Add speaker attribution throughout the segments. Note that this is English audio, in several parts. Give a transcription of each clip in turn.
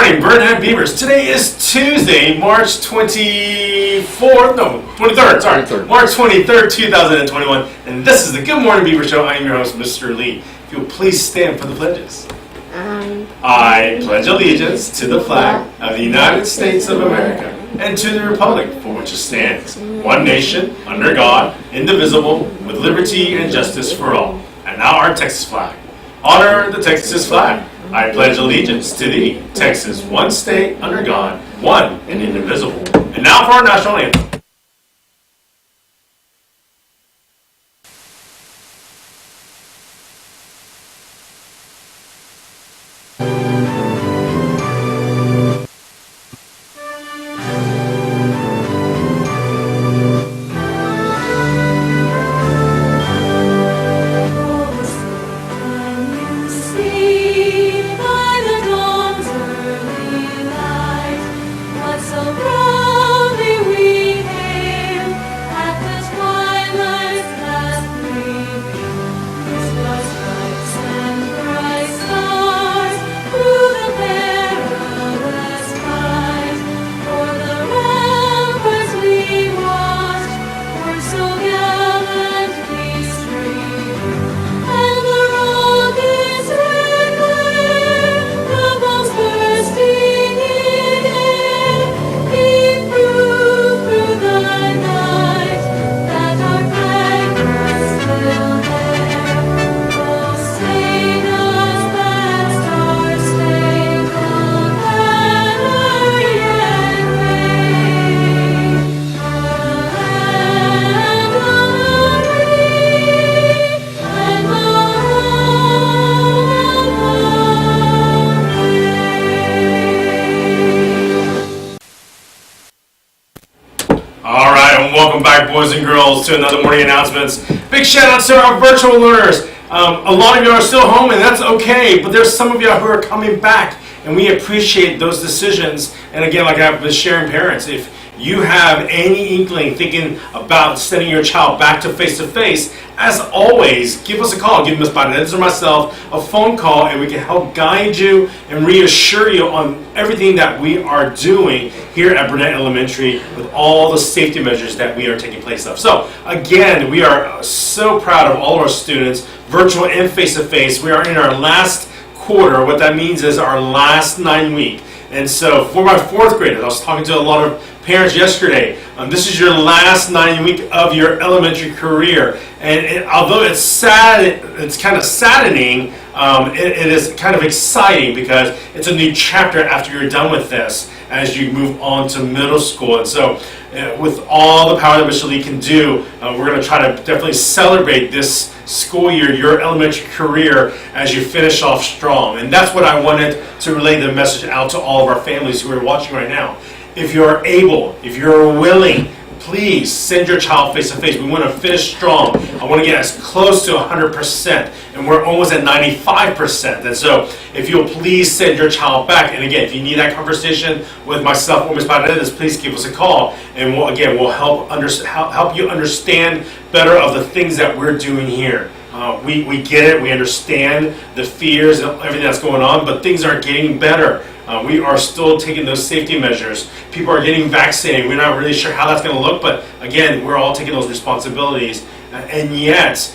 Speaker 1: morning, Burnett Beavers. Today is Tuesday, March 23rd, March 23rd, 2021. And this is the Good Morning Beaver Show. I am your host, Mr. Lee. If you'll please stand for the pledges. I pledge allegiance to the flag of the United States of America and to the republic for which it stands, one nation, under God, indivisible, with liberty and justice for all. And now our Texas flag. Honor the Texas flag. I pledge allegiance to thee, Texas, one state, under God, one and indivisible. And now for our national anthem. Welcome back, boys and girls, to another morning announcements. Big shout out to our virtual learners. A lot of you are still home, and that's okay, but there's some of you who are coming back, and we appreciate those decisions. And again, like I've been sharing, parents, if you have any inkling thinking about sending your child back to face-to-face, as always, give us a call. Give Ms. Paredes or myself a phone call, and we can help guide you and reassure you on everything that we are doing here at Burnett Elementary with all the safety measures that we are taking place of. So, again, we are so proud of all of our students, virtual and face-to-face. We are in our last quarter. What that means is our last 9 week. And so for my fourth graders, I was talking to a lot of parents yesterday. This is your last 9 week of your elementary career. And although it's sad, it's kind of saddening, it is kind of exciting because it's a new chapter after you're done with this as you move on to middle school. And so with all the power that Mr. Lee can do, we're going to try to definitely celebrate this school year, your elementary career, as you finish off strong. And that's what I wanted to relay the message out to all of our families who are watching right now. If you're able, if you're willing, please send your child face-to-face. We want to finish strong. I want to get as close to 100%, and we're almost at 95%. And so if you'll please send your child back, and again, if you need that conversation with myself or Ms. Paredes, please give us a call, and we'll help you understand better of the things that we're doing here. We get it. We understand the fears and everything that's going on, but things are getting better. We are still taking those safety measures. People are getting vaccinated. We're not really sure how that's going to look, but again, we're all taking those responsibilities. And yet,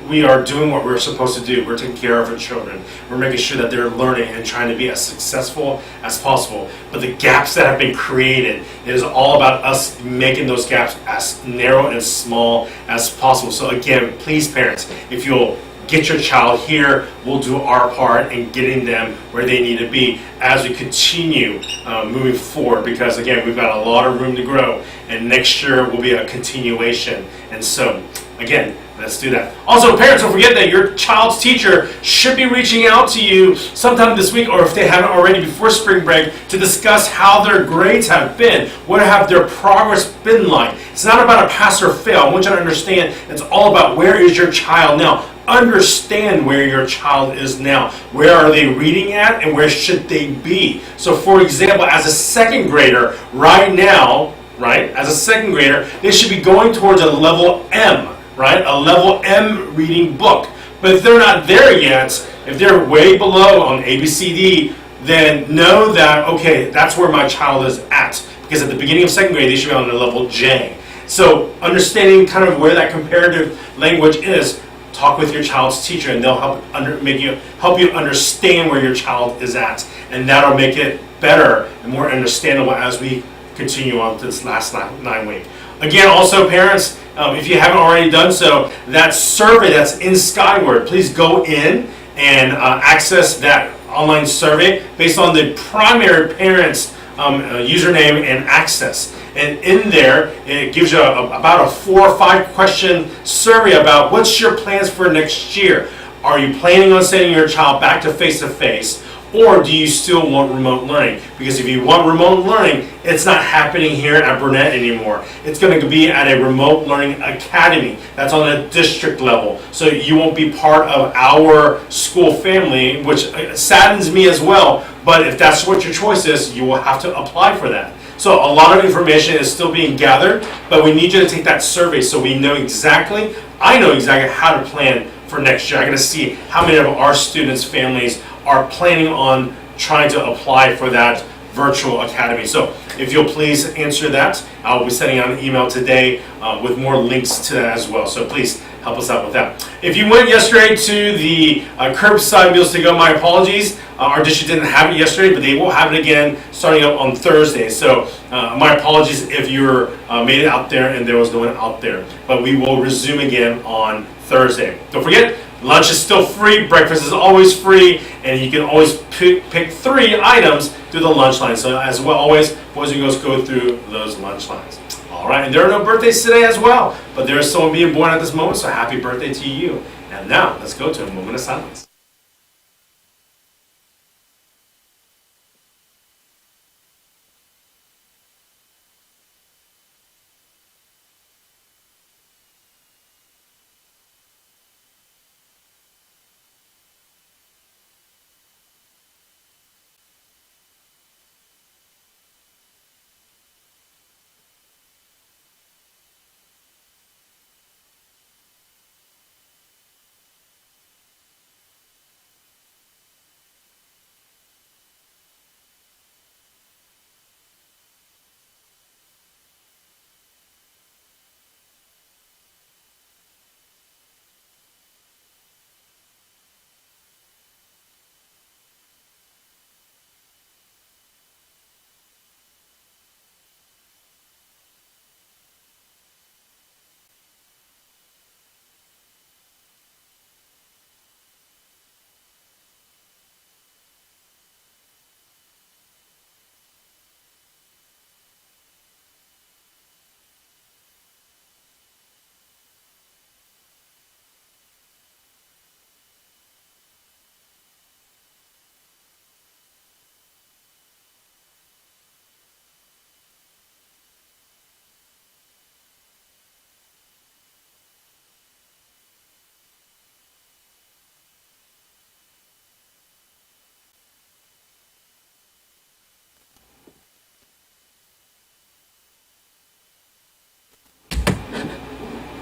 Speaker 1: we are doing what we're supposed to do. We're taking care of our children. We're making sure that they're learning and trying to be as successful as possible. But the gaps that have been created, it is all about us making those gaps as narrow and small as possible. So again, please, parents, if you'll get your child here, we'll do our part in getting them where they need to be as we continue moving forward, because again, we've got a lot of room to grow, and next year will be a continuation. And so again, let's do that. Also, parents, don't forget that your child's teacher should be reaching out to you sometime this week, or if they haven't already before spring break, to discuss how their grades have been. What have their progress been like? It's not about a pass or fail. I want you to understand it's all about where is your child now. Understand where your child is now. Where are they reading at, and where should they be? So for example, as a second grader right now, as a second grader, they should be going towards a level M, a level M reading book. But if they're not there yet, if they're way below on ABCD, then know that, okay, that's where my child is at. Because at the beginning of second grade, they should be on the level J. So understanding kind of where that comparative language is, talk with your child's teacher, and they'll help you understand where your child is at, and that'll make it better and more understandable as we continue on to this last 9 week. Again, also parents, if you haven't already done so, that survey that's in Skyward, please go in and access that online survey based on the primary parent's username and access. And in there, it gives you about a 4 or 5 question survey about what's your plans for next year. Are you planning on sending your child back to face-to-face, or do you still want remote learning? Because if you want remote learning, it's not happening here at Burnett anymore. It's going to be at a remote learning academy that's on a district level. So you won't be part of our school family, which saddens me as well. But if that's what your choice is, you will have to apply for that. So a lot of information is still being gathered, but we need you to take that survey so we know exactly, I know exactly how to plan for next year. I got to see how many of our students' families are planning on trying to apply for that virtual academy. So if you'll please answer that, I'll be sending out an email today with more links to that as well. So please help us out with that. If you went yesterday to the curbside Meals to Go, my apologies. Our district didn't have it yesterday, but they will have it again starting up on Thursday. So my apologies if you made it out there and there was no one out there. But we will resume again on Thursday. Don't forget, lunch is still free, breakfast is always free, and you can always pick 3 items through the lunch line. So as well, always, boys and girls go through those lunch lines. All right, and there are no birthdays today as well, but there is someone being born at this moment, so happy birthday to you. And now, let's go to a moment of silence.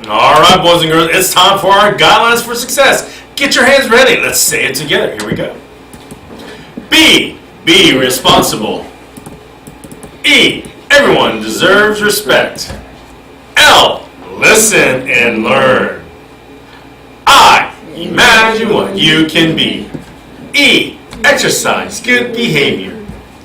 Speaker 1: All right, boys and girls, it's time for our guidelines for success. Get your hands ready. Let's say it together. Here we go. B, be responsible. E, everyone deserves respect. L, listen and learn. I, imagine what you can be. E, exercise good behavior.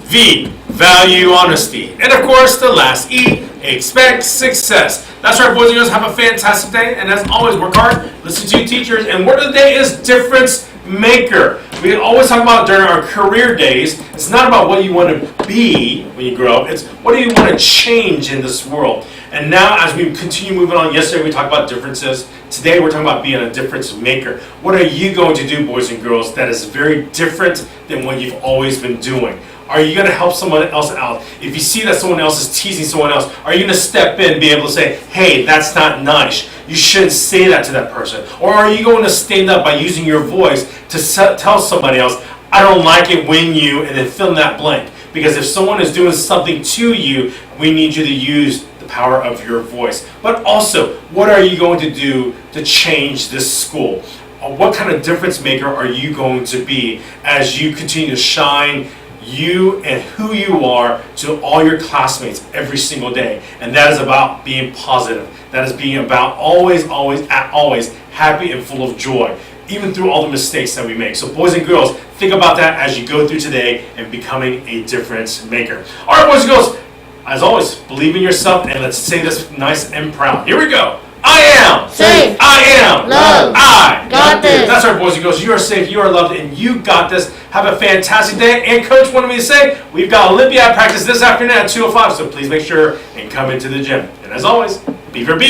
Speaker 1: V, value honesty. And of course, the last E, expect success. That's right, boys and girls. Have a fantastic day. And as always, work hard, listen to your teachers. And word of the day is difference maker. We always talk about during our career days, it's not about what you want to be when you grow up. It's what do you want to change in this world. And now as we continue moving on, yesterday we talked about differences. Today we're talking about being a difference maker. What are you going to do, boys and girls, that is very different than what you've always been doing? Are you going to help someone else out? If you see that someone else is teasing someone else, are you going to step in and be able to say, hey, that's not nice. You shouldn't say that to that person. Or are you going to stand up by using your voice to tell somebody else, I don't like it when you, and then fill in that blank. Because if someone is doing something to you, we need you to use the power of your voice. But also, what are you going to do to change this school? What kind of difference maker are you going to be as you continue to shine you and who you are to all your classmates every single day. And that is about being positive. That is being about always happy and full of joy, even through all the mistakes that we make. So boys and girls, think about that as you go through today and becoming a difference maker. All right, boys and girls, as always, believe in yourself, and let's say this nice and proud. Here we go. I am
Speaker 2: safe.
Speaker 1: I am
Speaker 2: loved.
Speaker 1: I
Speaker 2: got this.
Speaker 1: That's right, boys and girls. You are safe, you are loved, and you got this. Have a fantastic day. And Coach wanted me to say, we've got Olympiad practice this afternoon at 2:05, so please make sure and come into the gym. And as always, Beaver Beaver.